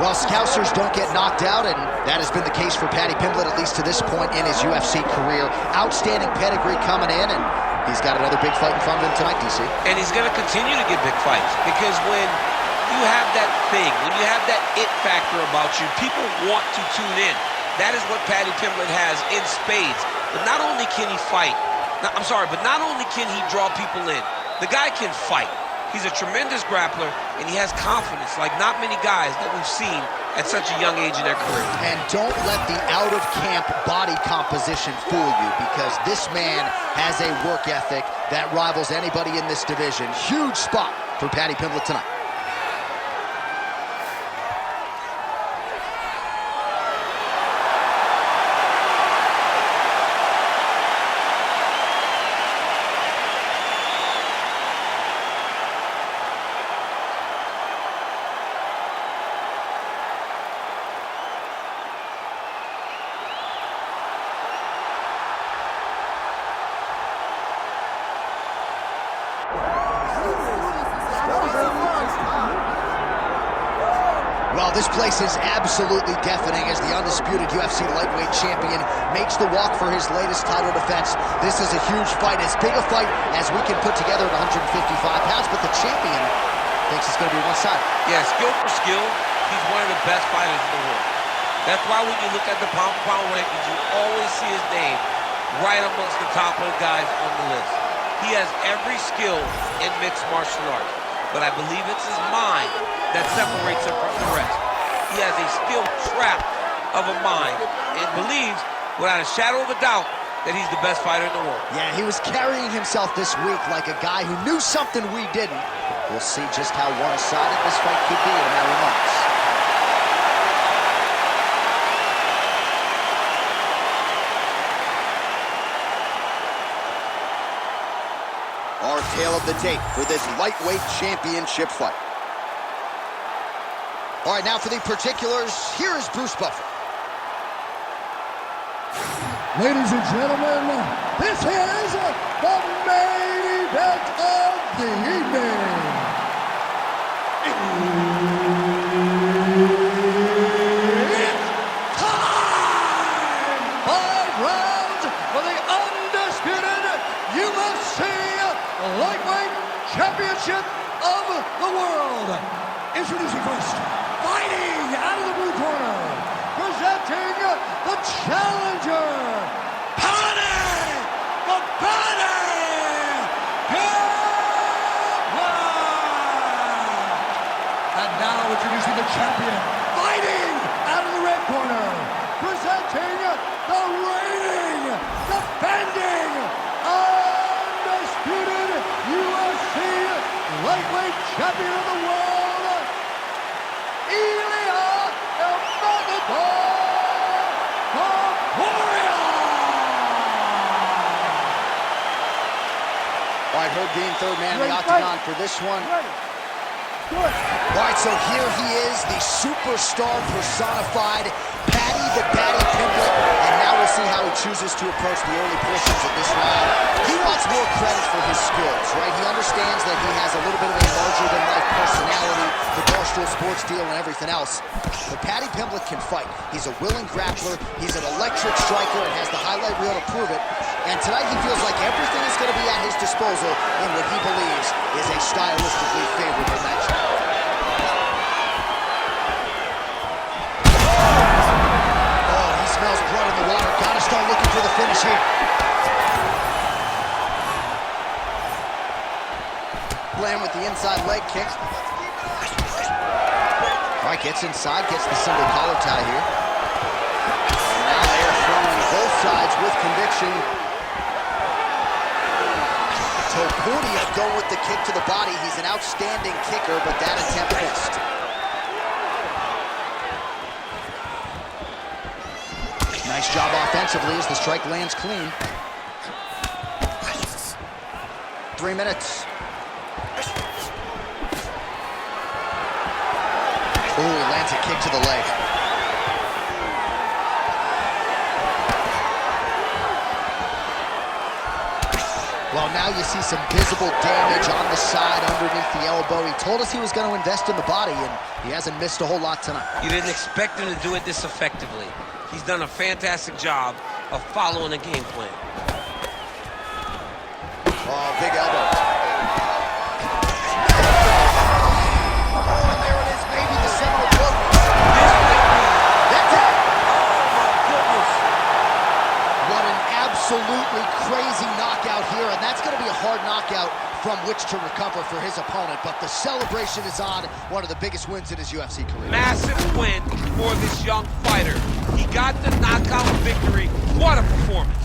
Well, Scousers don't get knocked out, and that has been the case for Paddy Pimblett, at least to this point in his UFC career. Outstanding pedigree coming in, and he's got another big fight in front of him tonight, DC. And he's going to continue to get big fights, because when you have that thing, when you have that it factor about you, people want to tune in. That is what Paddy Pimblett has in spades. But not only can he fight, but not only can he draw people in, the guy can fight. He's a tremendous grappler, and he has confidence like not many guys that we've seen at such a young age in their career. And don't let the out-of-camp body composition fool you, because this man has a work ethic that rivals anybody in this division. Huge spot for Paddy Pimblett tonight. Well, this place is absolutely deafening as the undisputed UFC lightweight champion makes the walk for his latest title defense. This is a huge fight, as big a fight as we can put together at 155 pounds, but the champion thinks it's going to be one-sided. Yeah, skill for skill, he's one of the best fighters in the world. That's why when you look at the pound-for-pound rankings, you always see his name right amongst the top of the guys on the list. He has every skill in mixed martial arts, but I believe it's his mind that separates him from the rest. He has a skill trap of a mind and believes, without a shadow of a doubt, that he's the best fighter in the world. Yeah, he was carrying himself this week like a guy who knew something we didn't. We'll see just how one-sided this fight could be in a matter of months. Our tale of the tape for this lightweight championship fight. All right, now for the particulars, here is Bruce Buffer. Ladies and gentlemen, this is the main event of the evening. It's time! 5 rounds for the undisputed UFC Lightweight Championship of the World. Introducing first, fighting out of the blue corner, presenting the challenger, Paddy Pimblett! And now introducing the champion, fighting out of the red corner, presenting the reigning, defending, undisputed UFC Lightweight Champion of the World, Ilia Topuria! All right, Herb Dean, third man in the octagon for this one. All right, so here he is, the superstar personified, Paddy the Paddy Pimblett, and now we'll see how he chooses to approach the early portions of this round. He wants more credit for his skills, right? He understands that he has a little bit of a larger-than-life personality, the Barstool Sports deal and everything else. But Paddy Pimblett can fight. He's a willing grappler, he's an electric striker, and has the highlight reel to prove it. And tonight he feels like everything is going to be at his disposal in what he believes is a stylistically favorable matchup. Smells blood in the water. Gotta start looking for the finish here. Playing with the inside leg kick. All right, gets inside, gets the single collar tie here. And now they are throwing both sides with conviction. Topuria going with the kick to the body. He's an outstanding kicker, but that attempt missed. Nice job offensively as the strike lands clean. 3 minutes. Ooh, he lands a kick to the leg. Well, now you see some visible damage on the side underneath the elbow. He told us he was going to invest in the body, and he hasn't missed a whole lot tonight. You didn't expect him to do it this effectively. He's done a fantastic job of following a game plan. Oh, big elbow. Oh, and there it is, maybe the seminal blow. That's it. Oh, my goodness. What an absolutely crazy knockout here, and that's going to be a hard knockout from which to recover for his opponent, but the celebration is on. One of the biggest wins in his UFC career. Massive win for this young fighter. He got the knockout victory. What a performance.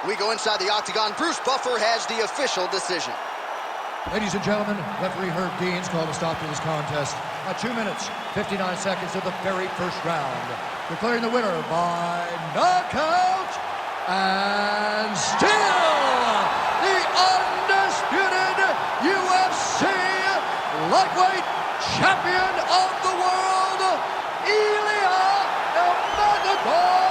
We go inside the octagon. Bruce Buffer has the official decision. Ladies and gentlemen, referee Herb Dean's called a stop to this contest at 2 minutes, 59 seconds of the very first round. Declaring the winner by knockout and still the undisputed UFC lightweight champion of the world, Ilia Topuria.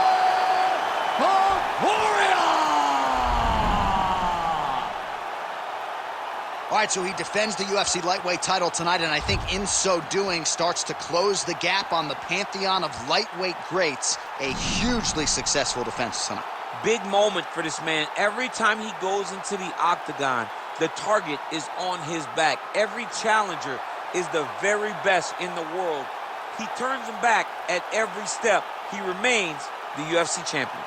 All right, so he defends the UFC lightweight title tonight, and I think in so doing starts to close the gap on the pantheon of lightweight greats. A hugely successful defense tonight. Big moment for this man. Every time he goes into the octagon, the target is on his back. Every challenger is the very best in the world. He turns them back at every step. He remains the UFC champion.